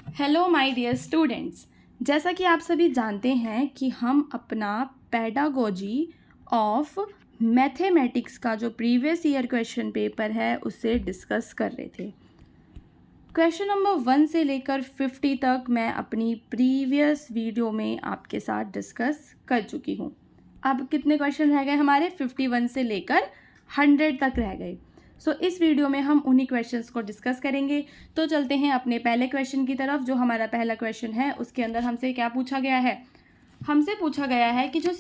Hello my dear students. जैसा कि आप सभी जानते हैं कि हम अपना पेडागोजी ऑफ मैथमेटिक्स का जो प्रीवियस ईयर क्वेश्चन पेपर है उससे डिस्कस कर रहे थे। क्वेश्चन नंबर 1 से लेकर 50 तक मैं अपनी प्रीवियस वीडियो में आपके साथ डिस्कस कर चुकी हूँ। अब कितने क्वेश्चन रह गए हमारे? 51 से लेकर 100 तक रह गए। सो इस वीडियो में हम उन्हीं क्वेश्चंस को डिस्कस करेंगे। तो चलते हैं अपने पहले क्वेश्चन की तरफ। जो हमारा पहला क्वेश्चन है उसके अंदर हमसे क्या पूछा गया है? हमसे पूछा गया है कि जो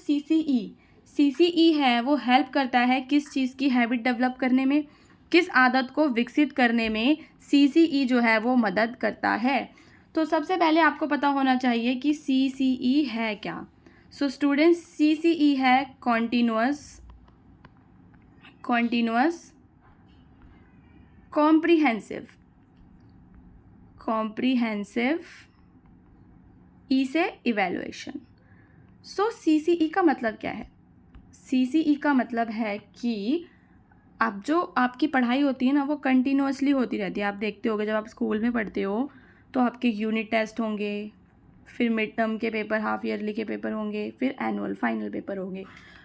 CCE है वो हेल्प करता है किस चीज़ की हैबिट डेवलप करने में, किस आदत को विकसित करने में CCE जो है वो मदद करता है। तो सबसे पहले आपको पता होना चाहिए कि CCE है क्या। सो स्टूडेंट्स, CCE है कॉन्टिन्यूअस कॉम्प्रीहेंसिव ई से इवैल्यूएशन। सो CCE का मतलब क्या है? CCE का मतलब है कि अब जो आपकी पढ़ाई होती है ना वो कंटिन्यूअसली होती रहती है। आप देखते होगे जब आप स्कूल में पढ़ते हो तो आपके यूनिट टेस्ट होंगे, फिर मिड टर्म के पेपर, हाफ ईयरली के पेपर होंगे, फिर एनुअल फाइनल पेपर होंगे।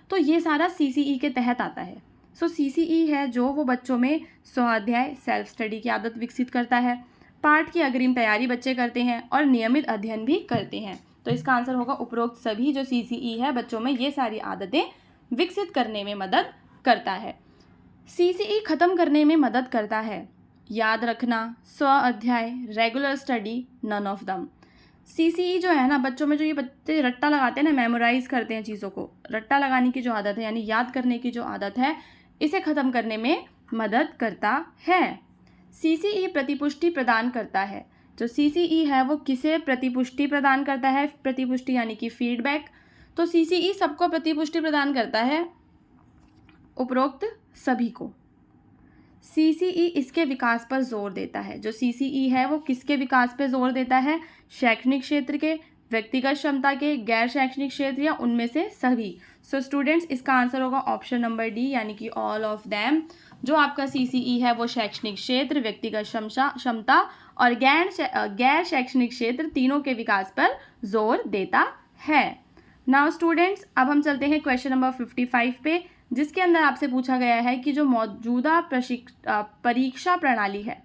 तो ये सारा CCE के तहत आता है। सो CCE है जो वो बच्चों में स्वाध्याय, सेल्फ स्टडी की आदत विकसित करता है, पाठ की अग्रिम तैयारी बच्चे करते हैं और नियमित अध्ययन भी करते हैं। तो इसका आंसर होगा उपरोक्त सभी। जो CCE है बच्चों में ये सारी आदतें विकसित करने में मदद करता है। CCE ख़त्म करने में मदद करता है याद रखना, स्व अध्याय, regular study, none of them. CCE जो है ना, बच्चों में जो ये बच्चे रट्टा लगाते हैं ना, मेमोराइज करते हैं चीज़ों को, रट्टा लगाने की जो आदत है यानी याद करने की जो आदत है, इसे ख़त्म करने में मदद करता है। CCE प्रतिपुष्टि प्रदान करता है। जो CCE है वो किसे प्रतिपुष्टि प्रदान करता है? प्रतिपुष्टि यानी कि फीडबैक। तो CCE सबको प्रतिपुष्टि प्रदान करता है, उपरोक्त सभी को। CCE इसके विकास पर जोर देता है। जो CCE है वो किसके विकास पर जोर देता है? शैक्षणिक क्षेत्र के, व्यक्तिगत क्षमता के, गैर शैक्षणिक क्षेत्र या उनमें से सभी। सो स्टूडेंट्स, इसका आंसर होगा ऑप्शन नंबर डी यानी कि ऑल ऑफ दैम। जो आपका CCE है वो शैक्षणिक क्षेत्र, व्यक्तिगत क्षमता और गैर शैक्षणिक क्षेत्र तीनों के विकास पर जोर देता है। नाउ स्टूडेंट्स, अब हम चलते हैं क्वेश्चन नंबर 55 पे, जिसके अंदर आपसे पूछा गया है कि जो मौजूदा परीक्षा प्रणाली है,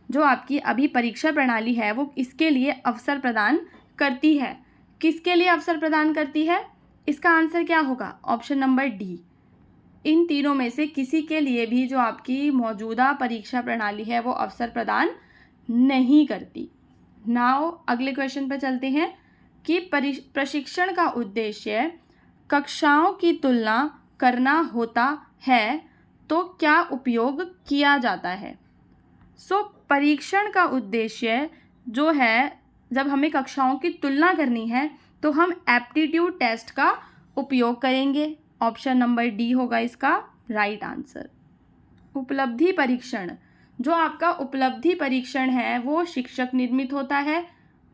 जो आपकी अभी परीक्षा प्रणाली है वो इसके लिए अवसर प्रदान करती है। किसके लिए अवसर प्रदान करती है? इसका आंसर क्या होगा? Option number D. इन तीनों में से किसी के लिए भी जो आपकी मौजूदा परीक्षा प्रणाली है वो अवसर प्रदान नहीं करती। नाउ अगले क्वेश्चन पर चलते हैं कि प्रशिक्षण का उद्देश्य कक्षाओं की तुलना करना होता है तो क्या उपयोग किया जाता है? सो परीक्षण का उद्देश्य जो है, जब हमें कक्षाओं की तुलना करनी है तो हम एप्टीट्यूड टेस्ट का उपयोग करेंगे। ऑप्शन नंबर डी होगा इसका राइट आंसर। उपलब्धि परीक्षण, जो आपका उपलब्धि परीक्षण है वो शिक्षक निर्मित होता है,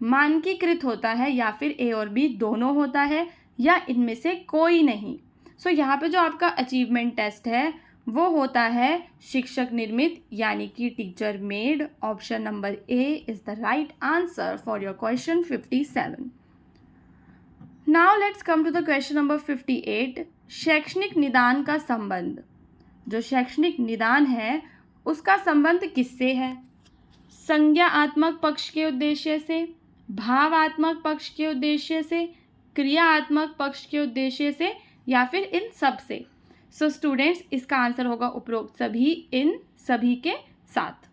मानकीकृत होता है, या फिर ए और बी दोनों होता है, या इनमें से कोई नहीं। सो यहाँ पे जो आपका अचीवमेंट टेस्ट है वो होता है शिक्षक निर्मित यानी कि teacher made. Option number A is the right answer for your question 57। Now let's come to the question number 58। शैक्षणिक निदान का संबंध। जो शैक्षणिक निदान है उसका संबंध किससे है? संज्ञात्मक पक्ष के उद्देश्य से, भावात्मक पक्ष के उद्देश्य से, क्रियात्मक पक्ष के उद्देश्य से, या फिर इन सब से। सो स्टूडेंट्स, इसका आंसर होगा उपरोक्त सभी, इन सभी के साथ।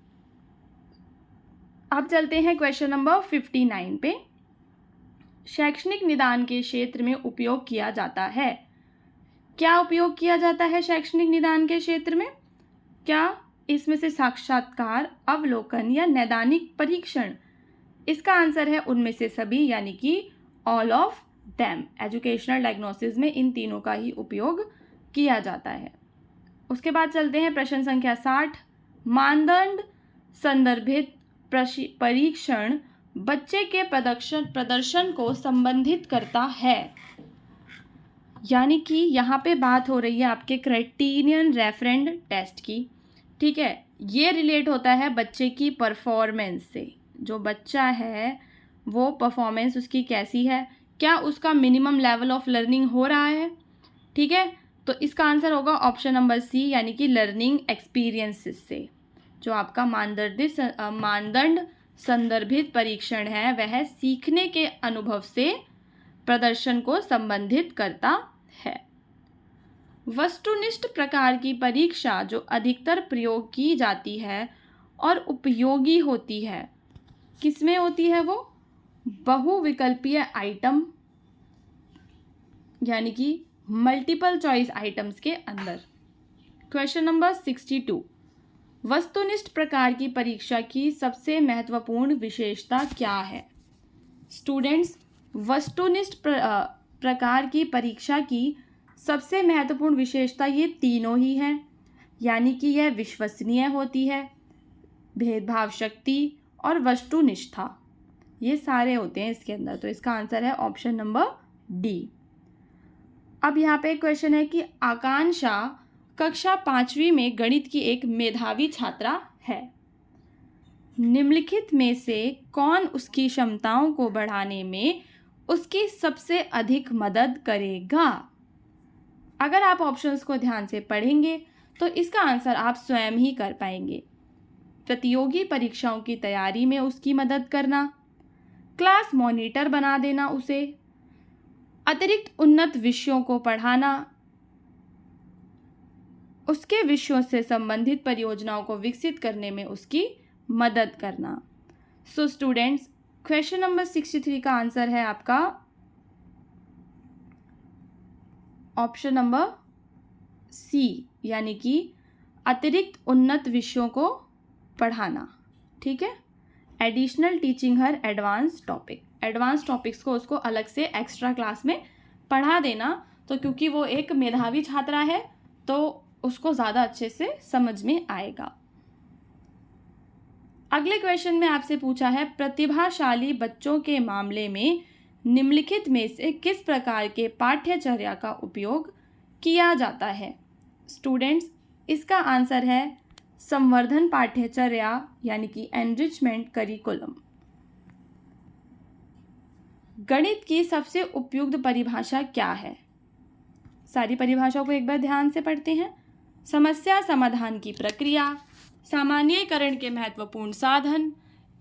अब चलते हैं क्वेश्चन नंबर 59 पे। शैक्षणिक निदान के क्षेत्र में उपयोग किया जाता है। क्या उपयोग किया जाता है शैक्षणिक निदान के क्षेत्र में? क्या इसमें से साक्षात्कार, अवलोकन या नैदानिक परीक्षण? इसका आंसर है उनमें से सभी यानी कि all of them. Educational diagnosis में इन तीनों का ही उपयोग किया जाता है। उसके बाद चलते हैं प्रश्न संख्या 60। मानदंड संदर्भित परीक्षण बच्चे के प्रदर्शन को संबंधित करता है। यानी कि यहाँ पे बात हो रही है आपके क्राइटेरियन रेफरेंस टेस्ट की। ठीक है, ये रिलेट होता है बच्चे की परफॉर्मेंस से। जो बच्चा है वो परफॉर्मेंस उसकी कैसी है, क्या उसका मिनिमम लेवल ऑफ लर्निंग हो रहा है। ठीक है, तो इसका आंसर होगा ऑप्शन नंबर सी, यानी कि लर्निंग एक्सपीरियंसेस से। जो आपका मानदंड संदर्भित परीक्षण है वह सीखने के अनुभव से प्रदर्शन को संबंधित करता है। वस्तुनिष्ठ प्रकार की परीक्षा जो अधिकतर प्रयोग की जाती है और उपयोगी होती है, किसमें होती है वो? बहुविकल्पीय आइटम यानी कि मल्टीपल चॉइस आइटम्स के अंदर। क्वेश्चन नंबर 62, वस्तुनिष्ठ प्रकार की परीक्षा की सबसे महत्वपूर्ण विशेषता क्या है? स्टूडेंट्स, वस्तुनिष्ठ प्रकार की परीक्षा की सबसे महत्वपूर्ण विशेषता ये तीनों ही हैं, यानी कि यह विश्वसनीय होती है, भेदभाव शक्ति और वस्तुनिष्ठा, ये सारे होते हैं इसके अंदर। तो इसका आंसर है ऑप्शन नंबर डी। अब यहाँ पे एक क्वेश्चन है कि आकांक्षा कक्षा 5वीं में गणित की एक मेधावी छात्रा है। निम्नलिखित में से कौन उसकी क्षमताओं को बढ़ाने में उसकी सबसे अधिक मदद करेगा? अगर आप ऑप्शंस को ध्यान से पढ़ेंगे तो इसका आंसर आप स्वयं ही कर पाएंगे। प्रतियोगी परीक्षाओं की तैयारी में उसकी मदद करना, क्लास मॉनिटर बना देना उसे, अतिरिक्त उन्नत विषयों को पढ़ाना, उसके विषयों से संबंधित परियोजनाओं को विकसित करने में उसकी मदद करना। सो स्टूडेंट्स, क्वेश्चन नंबर 63 का आंसर है आपका ऑप्शन नंबर सी, यानी कि अतिरिक्त उन्नत विषयों को पढ़ाना। ठीक है, एडिशनल टीचिंग हर एडवांस टॉपिक, एडवांस टॉपिक्स को उसको अलग से एक्स्ट्रा क्लास में पढ़ा देना। तो क्योंकि वो एक मेधावी छात्रा है तो उसको ज़्यादा अच्छे से समझ में आएगा। अगले क्वेश्चन में आपसे पूछा है, प्रतिभाशाली बच्चों के मामले में निम्नलिखित में से किस प्रकार के पाठ्यचर्या का उपयोग किया जाता है? स्टूडेंट्स, इसका आंसर है संवर्धन पाठ्यचर्या, यानी कि एनरिचमेंट करिकुलम। गणित की सबसे उपयुक्त परिभाषा क्या है? सारी परिभाषाओं को एक बार ध्यान से पढ़ते हैं। समस्या समाधान की प्रक्रिया, सामान्यीकरण के महत्वपूर्ण साधन,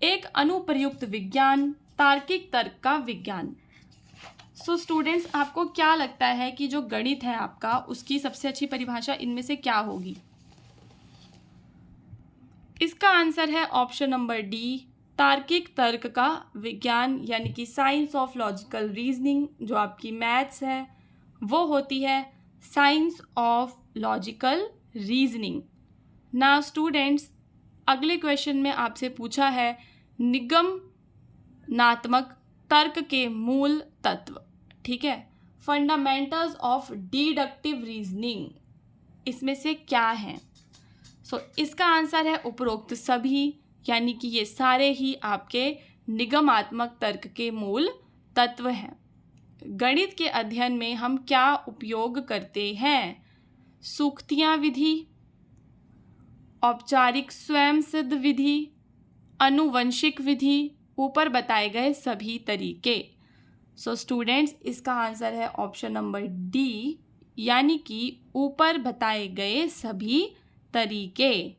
एक अनुप्रयुक्त विज्ञान, तार्किक तर्क का विज्ञान। सो स्टूडेंट्स, आपको क्या लगता है कि जो गणित है आपका, उसकी सबसे अच्छी परिभाषा इनमें से क्या होगी? इसका आंसर है ऑप्शन नंबर डी, तार्किक तर्क का विज्ञान, यानी कि साइंस ऑफ लॉजिकल रीजनिंग। जो आपकी मैथ्स है वो होती है science of logical reasoning. Now students, अगले क्वेश्चन में आपसे पूछा है निगमनात्मक तर्क के मूल तत्व। ठीक है, फंडामेंटल्स ऑफ डिडक्टिव रीजनिंग, इसमें से क्या हैं? सो इसका आंसर है उपरोक्त सभी, यानी कि ये सारे ही आपके निगमात्मक तर्क के मूल तत्व हैं। गणित के अध्ययन में हम क्या उपयोग करते हैं? सूक्तियाँ विधि, औपचारिक स्वयं सिद्ध विधि, आनुवंशिक विधि, ऊपर बताए गए सभी तरीके। सो स्टूडेंट्स, इसका आंसर है ऑप्शन नंबर डी, यानी कि ऊपर बताए गए सभी तरीके।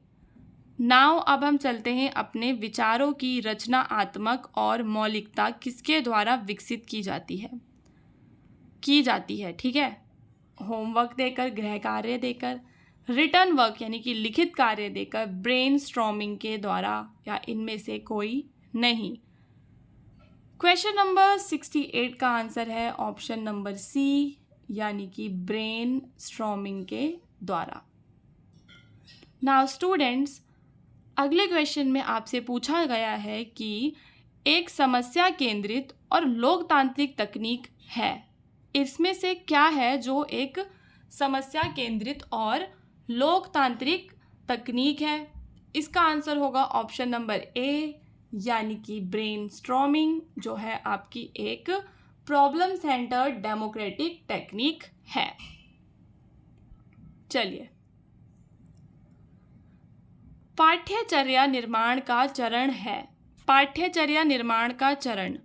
नाउ अब हम चलते हैं अपने विचारों की रचनात्मक और मौलिकता किसके द्वारा विकसित की जाती है। ठीक है, होमवर्क देकर, गृह कार्य देकर, रिटर्न वर्क यानी कि लिखित कार्य देकर, ब्रेनस्टॉर्मिंग के द्वारा, या इनमें से कोई नहीं। क्वेश्चन नंबर 68 का आंसर है ऑप्शन नंबर सी, यानी कि ब्रेनस्टॉर्मिंग के द्वारा। नाउ स्टूडेंट्स, अगले क्वेश्चन में आपसे पूछा गया है कि एक समस्या केंद्रित और लोकतांत्रिक तकनीक है, इसमें से क्या है जो एक समस्या केंद्रित और लोकतांत्रिक तकनीक है? इसका आंसर होगा ऑप्शन नंबर ए, यानी कि ब्रेनस्टॉर्मिंग, जो है आपकी एक प्रॉब्लम सेंटर्ड डेमोक्रेटिक टेक्निक है। चलिए, पाठ्यचर्या निर्माण का चरण है। पाठ्यचर्या निर्माण का चरण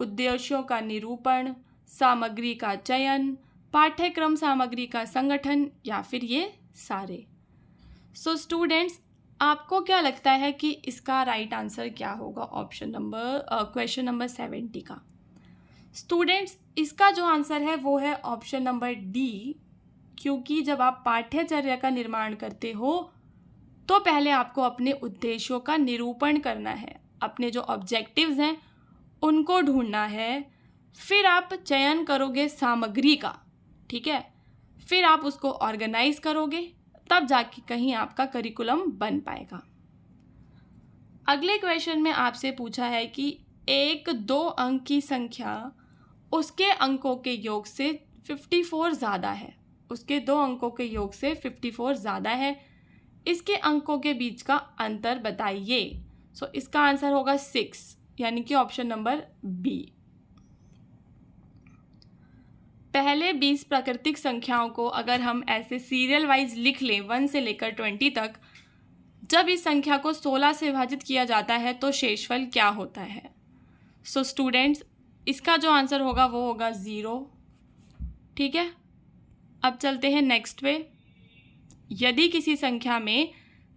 उद्देश्यों का निरूपण, सामग्री का चयन, पाठ्यक्रम सामग्री का संगठन, या फिर ये सारे। सो स्टूडेंट्स, आपको क्या लगता है कि इसका राइट आंसर क्या होगा क्वेश्चन नंबर 70 का? स्टूडेंट्स, इसका जो आंसर है वो है ऑप्शन नंबर डी, क्योंकि जब आप पाठ्यचर्या का निर्माण करते हो तो पहले आपको अपने उद्देश्यों का निरूपण करना है, अपने जो ऑब्जेक्टिव्स हैं उनको ढूंढना है, फिर आप चयन करोगे सामग्री का, ठीक है, फिर आप उसको ऑर्गेनाइज करोगे, तब जाके कहीं आपका करिकुलम बन पाएगा। अगले क्वेश्चन में आपसे पूछा है कि एक 2 अंक की संख्या उसके अंकों के योग से 54 ज़्यादा है, उसके 2 अंकों के योग से 54 ज़्यादा है, इसके अंकों के बीच का अंतर बताइए। सो इसका आंसर होगा 6, यानी कि ऑप्शन नंबर बी। पहले 20 प्राकृतिक संख्याओं को अगर हम ऐसे सीरियल वाइज लिख लें 1 से लेकर 20 तक, जब इस संख्या को 16 से विभाजित किया जाता है तो शेषफल क्या होता है? सो स्टूडेंट्स, इसका जो आंसर होगा वो होगा 0, ठीक है। अब चलते हैं नेक्स्ट पे। यदि किसी संख्या में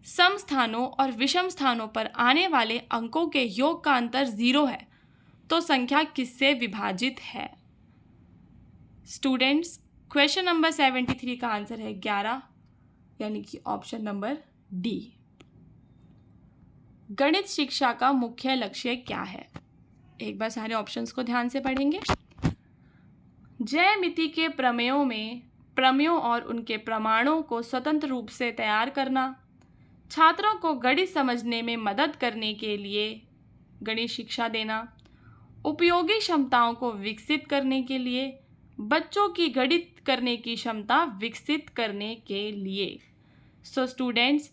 सम स्थानों और विषम स्थानों पर आने वाले अंकों के योग का अंतर 0 है तो संख्या किससे विभाजित है? स्टूडेंट्स, क्वेश्चन नंबर 73 का आंसर है 11, यानी कि ऑप्शन नंबर डी। गणित शिक्षा का मुख्य लक्ष्य क्या है? एक बार सारे ऑप्शंस को ध्यान से पढ़ेंगे। ज्यामिति के प्रमेयों में प्रमेयों और उनके प्रमाणों को स्वतंत्र रूप से तैयार करना, छात्रों को गणित समझने में मदद करने के लिए गणित शिक्षा देना, उपयोगी क्षमताओं को विकसित करने के लिए, बच्चों की गणित करने की क्षमता विकसित करने के लिए। सो स्टूडेंट्स,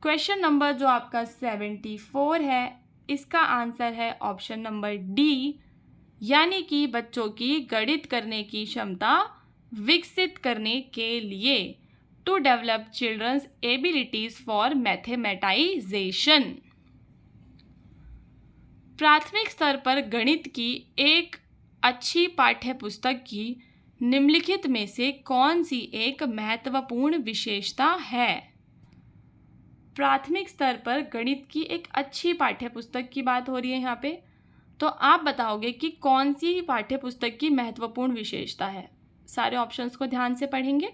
क्वेश्चन नंबर जो आपका 74 है, इसका आंसर है ऑप्शन नंबर डी, यानी कि बच्चों की गणित करने की क्षमता विकसित करने के लिए, to develop children's abilities for mathematisation. प्राथमिक स्तर पर गणित की एक अच्छी पाठ्य पुस्तक की निम्नलिखित में से कौन सी एक महत्वपूर्ण विशेषता है? प्राथमिक स्तर पर गणित की एक अच्छी पाठ्य पुस्तक की बात हो रही है यहाँ पे, तो आप बताओगे कि कौन सी पाठ्य पुस्तक की महत्वपूर्ण विशेषता है। सारे ऑप्शंस को ध्यान से पढ़ेंगे।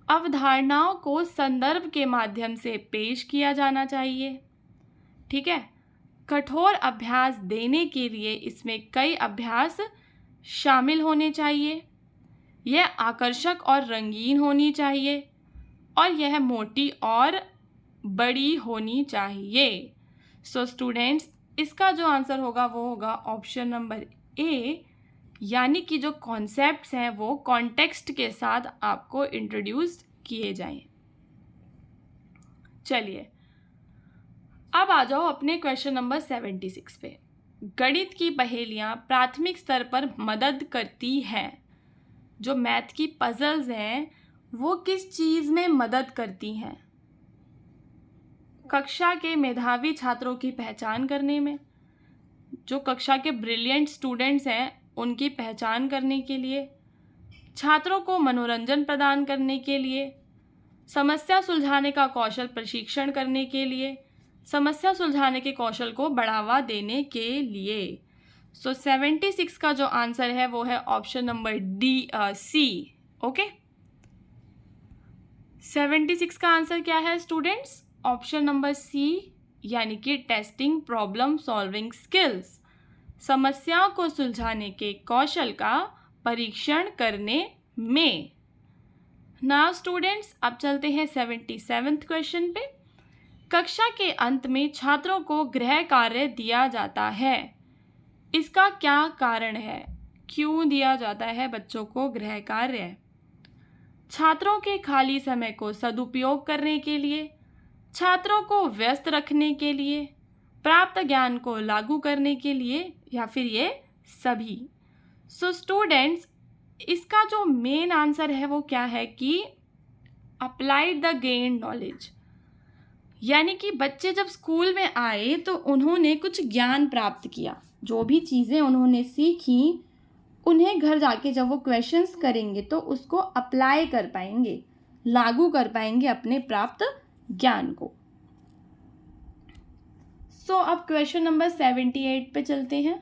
अवधारणाओं को संदर्भ के माध्यम से पेश किया जाना चाहिए, ठीक है। कठोर अभ्यास देने के लिए इसमें कई अभ्यास शामिल होने चाहिए, यह आकर्षक और रंगीन होनी चाहिए, और यह मोटी और बड़ी होनी चाहिए। सो स्टूडेंट्स, इसका जो आंसर होगा वो होगा ऑप्शन नंबर ए, यानी कि जो कॉन्सेप्ट्स हैं वो कॉन्टेक्स्ट के साथ आपको इंट्रोड्यूस किए जाएं। चलिए अब आ जाओ अपने क्वेश्चन नंबर 76 पे। गणित की पहेलियाँ प्राथमिक स्तर पर मदद करती हैं। जो मैथ की पजल्स हैं वो किस चीज़ में मदद करती हैं? कक्षा के मेधावी छात्रों की पहचान करने में, जो कक्षा के ब्रिलियंट स्टूडेंट्स हैं उनकी पहचान करने के लिए, छात्रों को मनोरंजन प्रदान करने के लिए, समस्या सुलझाने का कौशल प्रशिक्षण करने के लिए, समस्या सुलझाने के कौशल को बढ़ावा देने के लिए। सो 76 का जो आंसर है वो है ऑप्शन नंबर डी, सी। ओके, 76 का आंसर क्या है स्टूडेंट्स? ऑप्शन नंबर सी, यानी कि टेस्टिंग प्रॉब्लम सॉल्विंग स्किल्स, समस्याओं को सुलझाने के कौशल का परीक्षण करने में। नाउ स्टूडेंट्स, अब चलते हैं 77th क्वेश्चन पे। कक्षा के अंत में छात्रों को गृह कार्य दिया जाता है, इसका क्या कारण है? क्यों दिया जाता है बच्चों को गृह कार्य? छात्रों के खाली समय को सदुपयोग करने के लिए, छात्रों को व्यस्त रखने के लिए, प्राप्त ज्ञान को लागू करने के लिए, या फिर ये सभी। सो स्टूडेंट्स, इसका जो मेन आंसर है वो क्या है कि अप्लाइड द गेन नॉलेज, यानी कि बच्चे जब स्कूल में आए तो उन्होंने कुछ ज्ञान प्राप्त किया, जो भी चीज़ें उन्होंने सीखी उन्हें घर जाके जब वो क्वेश्चंस करेंगे तो उसको अप्लाई कर पाएंगे, लागू कर पाएंगे अपने प्राप्त ज्ञान को। अब क्वेश्चन नंबर 78 पे चलते हैं।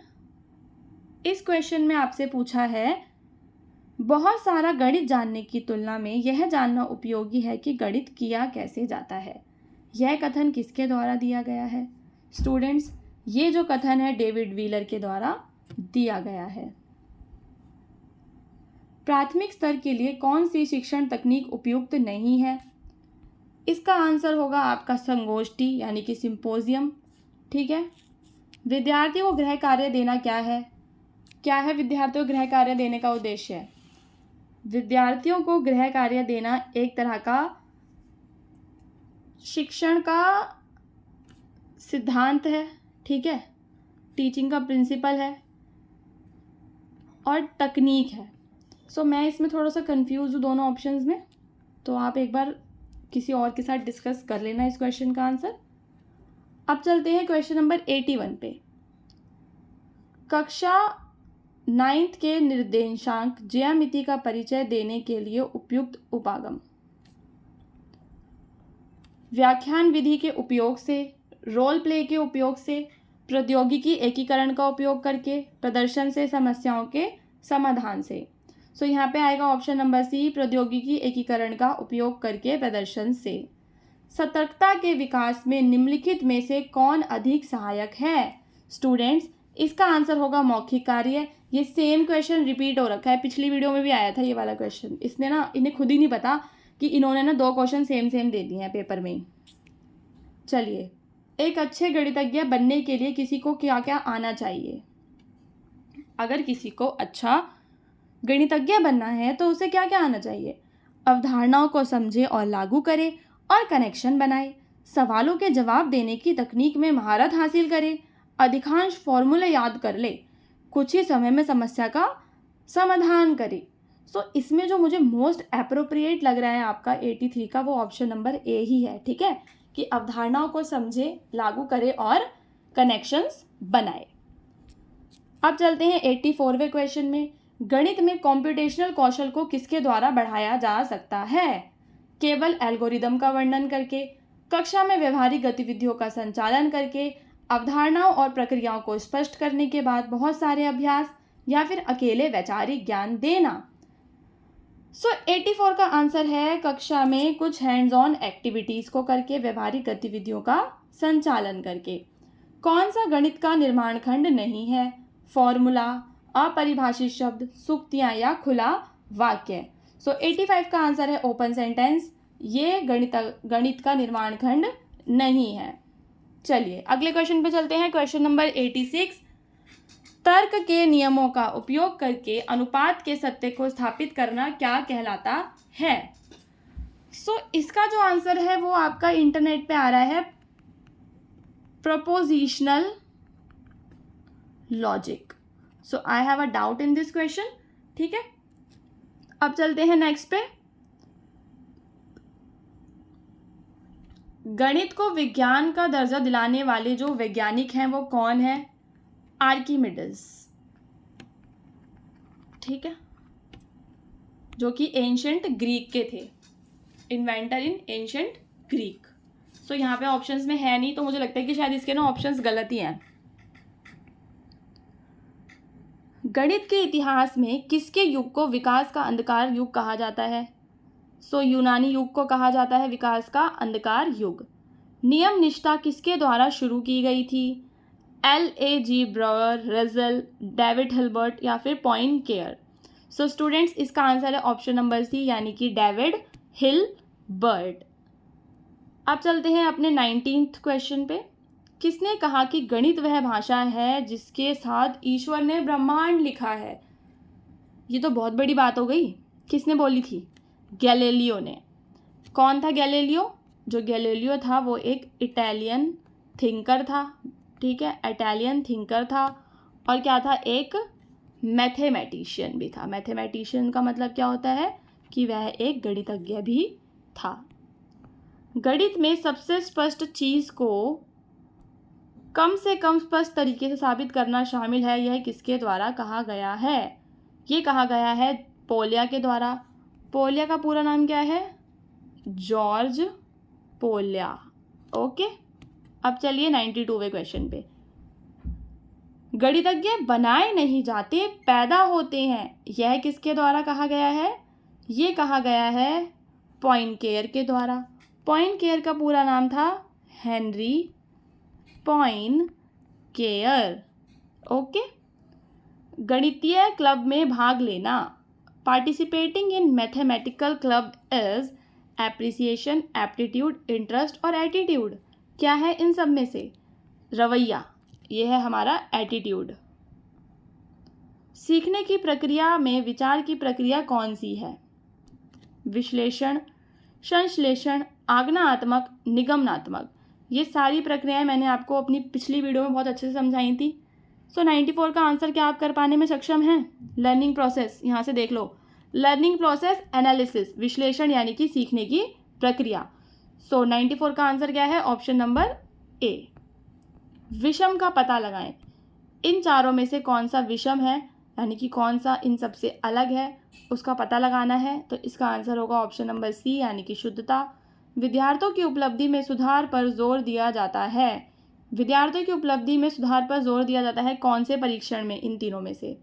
इस क्वेश्चन में आपसे पूछा है, बहुत सारा गणित जानने की तुलना में यह जानना उपयोगी है कि गणित किया कैसे जाता है। यह कथन किसके द्वारा दिया गया है? स्टूडेंट्स, ये जो कथन है डेविड व्हीलर के द्वारा दिया गया है। प्राथमिक स्तर के लिए कौन सी शिक्षण तकनीक उपयुक्त नहीं है? इसका आंसर होगा आपका संगोष्ठी यानी कि सिंपोजियम। ठीक है। विद्यार्थियों को गृह कार्य देना क्या है? क्या है विद्यार्थियों को गृह कार्य देने का उद्देश्य? विद्यार्थियों को गृह कार्य देना एक तरह का शिक्षण का सिद्धांत है। ठीक है, टीचिंग का प्रिंसिपल है और तकनीक है। मैं इसमें थोड़ा सा कंफ्यूज हूँ दोनों ऑप्शंस में, तो आप एक बार किसी और के साथ डिस्कस कर लेना इस क्वेश्चन का आंसर। अब चलते हैं क्वेश्चन नंबर 81 पे। कक्षा 9th के निर्देशांक ज्यामिति का परिचय देने के लिए उपयुक्त उपागम। व्याख्यान विधि के उपयोग से, रोल प्ले के उपयोग से, प्रौद्योगिकी एकीकरण का उपयोग करके, प्रदर्शन से, समस्याओं के समाधान से। यहाँ पे आएगा ऑप्शन नंबर सी, प्रौद्योगिकी एकीकरण का उपयोग करके, प्रदर्शन से। सतर्कता के विकास में निम्नलिखित में से कौन अधिक सहायक है? स्टूडेंट्स, इसका आंसर होगा मौखिक कार्य। ये सेम क्वेश्चन रिपीट हो रखा है, पिछली वीडियो में भी आया था ये वाला क्वेश्चन। इन्हें खुद ही नहीं पता कि इन्होंने 2 क्वेश्चन सेम दे दिए हैं पेपर में। चलिए, एक अच्छे गणितज्ञ बनने के लिए किसी को क्या क्या आना चाहिए? अगर किसी को अच्छा गणितज्ञ बनना है तो उसे क्या क्या आना चाहिए? अवधारणाओं को समझे और लागू करे और कनेक्शन बनाए, सवालों के जवाब देने की तकनीक में महारत हासिल करे, अधिकांश फॉर्मूले याद कर ले, कुछ ही समय में समस्या का समाधान करे। इसमें जो मुझे मोस्ट एप्रोप्रिएट लग रहा है आपका 83 का, वो ऑप्शन नंबर ए ही है। ठीक है, कि अवधारणाओं को समझे, लागू करे और कनेक्शंस बनाए। अब चलते हैं 84वें क्वेश्चन में। गणित में कॉम्प्यूटेशनल कौशल को किसके द्वारा बढ़ाया जा सकता है? केवल एल्गोरिदम का वर्णन करके, कक्षा में व्यवहारिक गतिविधियों का संचालन करके, अवधारणाओं और प्रक्रियाओं को स्पष्ट करने के बाद बहुत सारे अभ्यास, या फिर अकेले वैचारिक ज्ञान देना। 84 का आंसर है कक्षा में कुछ हैंड्स ऑन एक्टिविटीज़ को करके, व्यवहारिक गतिविधियों का संचालन करके। कौन सा गणित का निर्माण खंड नहीं है? फॉर्मूला, अपरिभाषित शब्द, सूक्तियाँ या खुला वाक्य। 85 का आंसर है ओपन सेंटेंस। ये गणित का निर्माण खंड नहीं है। चलिए अगले क्वेश्चन पे चलते हैं। Question number 86। तर्क के नियमों का उपयोग करके अनुपात के सत्य को स्थापित करना क्या कहलाता है? इसका जो आंसर है वो आपका इंटरनेट पे आ रहा है, prepositional logic. I have a doubt in this question. ठीक है, अब चलते हैं नेक्स्ट पे। गणित को विज्ञान का दर्जा दिलाने वाले जो वैज्ञानिक हैं वो कौन है? आर्किमिडीज। ठीक है, जो कि एंशंट ग्रीक के थे, इन्वेंटर इन एंशंट ग्रीक। यहाँ पे ऑप्शंस में है नहीं, तो मुझे लगता है कि शायद इसके ना ऑप्शंस गलत ही हैं। गणित के इतिहास में किसके युग को विकास का अंधकार युग कहा जाता है? यूनानी युग को कहा जाता है विकास का अंधकार युग। नियम निष्ठा किसके द्वारा शुरू की गई थी? LAG ब्रायर, रजल, डेविड हिल्बर्ट या फिर पॉइनकेयर। स्टूडेंट्स, इसका आंसर है ऑप्शन नंबर सी, यानी कि डेविड हिल्बर्ट। अब चलते हैं अपने 19th क्वेश्चन पे। किसने कहा कि गणित वह भाषा है जिसके साथ ईश्वर ने ब्रह्मांड लिखा है? ये तो बहुत बड़ी बात हो गई। किसने बोली थी? गैलीलियो ने। कौन था गैलीलियो? जो गैलीलियो था वो एक इटालियन थिंकर था। ठीक है, इटालियन थिंकर था और क्या था? एक मैथमेटिशियन भी था। मैथमेटिशियन का मतलब क्या होता है? कि वह एक गणितज्ञ भी था। गणित में सबसे स्पष्ट चीज़ को कम से कम स्पष्ट तरीके से साबित करना शामिल है, यह किसके द्वारा कहा गया है? ये कहा गया है पोलिया के द्वारा। पोलिया का पूरा नाम क्या है? George polio. ओके, अब चलिए 92वें क्वेश्चन पे। गणितज्ञ बनाए नहीं जाते, पैदा होते हैं, यह किसके द्वारा कहा गया है? ये कहा गया है पॉइनकेयर के द्वारा। पॉइनकेयर का पूरा नाम था हेनरी पॉइनकेयर। ओके, गणितीय क्लब में भाग लेना, participating in mathematical club is appreciation, aptitude, interest और एटीट्यूड। क्या है इन सब में से? रवैया, ये है हमारा एटीट्यूड। सीखने की प्रक्रिया में विचार की प्रक्रिया कौन सी है? विश्लेषण, संश्लेषण, आज्ञानात्मक, निगमनात्मक। ये सारी प्रक्रियाएं मैंने आपको अपनी पिछली वीडियो में बहुत अच्छे से समझाई थी। सो 94 का आंसर क्या आप कर पाने में सक्षम हैं? लर्निंग प्रोसेस, यहाँ से देख लो, लर्निंग प्रोसेस एनालिसिस, विश्लेषण यानी कि सीखने की प्रक्रिया। सो 94 का आंसर क्या है? ऑप्शन नंबर ए। विषम का पता लगाएं, इन चारों में से कौन सा विषम है, यानी कि कौन सा इन सबसे अलग है, उसका पता लगाना है। तो इसका आंसर होगा ऑप्शन नंबर सी, यानी कि शुद्धता। विद्यार्थियों की उपलब्धि में सुधार पर जोर दिया जाता है, विद्यार्थियों की उपलब्धि में सुधार पर जोर दिया जाता है कौन से परीक्षण में? इन तीनों में से।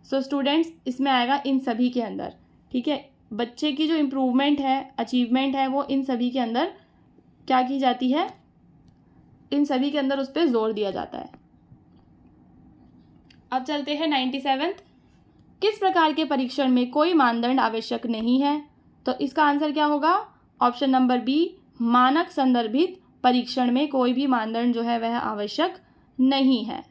सो स्टूडेंट्स, इसमें आएगा इन सभी के अंदर। ठीक है, बच्चे की जो इम्प्रूवमेंट है, अचीवमेंट है, वो इन सभी के अंदर क्या की जाती है? इन सभी के अंदर उस पर जोर दिया जाता है। अब चलते हैं 97। किस प्रकार के परीक्षण में कोई मानदंड आवश्यक नहीं है? तो इसका आंसर क्या होगा? ऑप्शन नंबर बी, मानक संदर्भित परीक्षण में कोई भी मानदंड जो है वह आवश्यक नहीं है।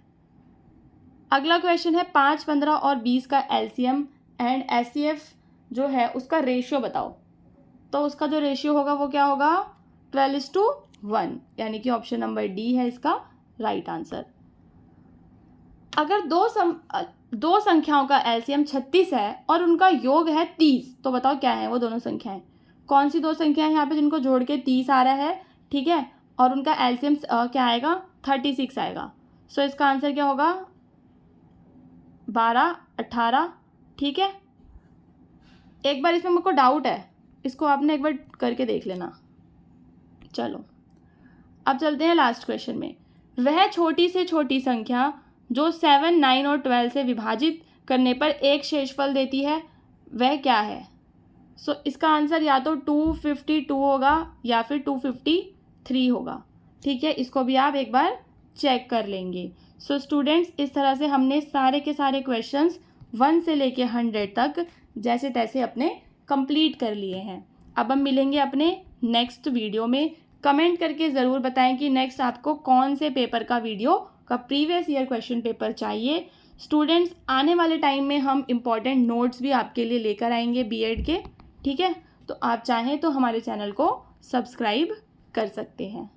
अगला क्वेश्चन है 5, 15 और 20 का एलसीएम एंड एचसीएफ जो है उसका रेशियो बताओ। तो उसका जो रेशियो होगा वो क्या होगा? 12:1, यानी कि ऑप्शन नंबर डी है इसका राइट आंसर। अगर दो संख्याओं का एलसीएम 36 है और उनका योग है 30, तो बताओ क्या है वो दोनों संख्याएं? कौन सी दो संख्याएं यहाँ पे जिनको जोड़ के 30 आ रहा है? ठीक है, और उनका एलसीएम क्या आएगा? 36 आएगा। सो इसका आंसर क्या होगा? 12, 18। ठीक है, एक बार इसमें मुझको डाउट है, इसको आपने एक बार करके देख लेना। चलो अब चलते हैं लास्ट क्वेश्चन में। वह छोटी से छोटी संख्या जो 7, 9 और 12 से विभाजित करने पर एक शेषफल देती है, वह क्या है? सो इसका आंसर या तो 252 होगा या फिर 253 होगा। ठीक है, इसको भी आप एक बार चेक कर लेंगे। सो स्टूडेंट्स, इस तरह से हमने सारे के सारे क्वेश्चंस 1 से लेके 100 तक जैसे तैसे अपने कंप्लीट कर लिए हैं। अब हम मिलेंगे अपने नेक्स्ट वीडियो में। कमेंट करके ज़रूर बताएं कि नेक्स्ट आपको कौन से पेपर का वीडियो का प्रीवियस ईयर क्वेश्चन पेपर चाहिए। स्टूडेंट्स, आने वाले टाइम में हम इम्पॉर्टेंट नोट्स भी आपके लिए लेकर आएंगे बीएड के। ठीक है, तो आप चाहें तो हमारे चैनल को सब्सक्राइब कर सकते हैं।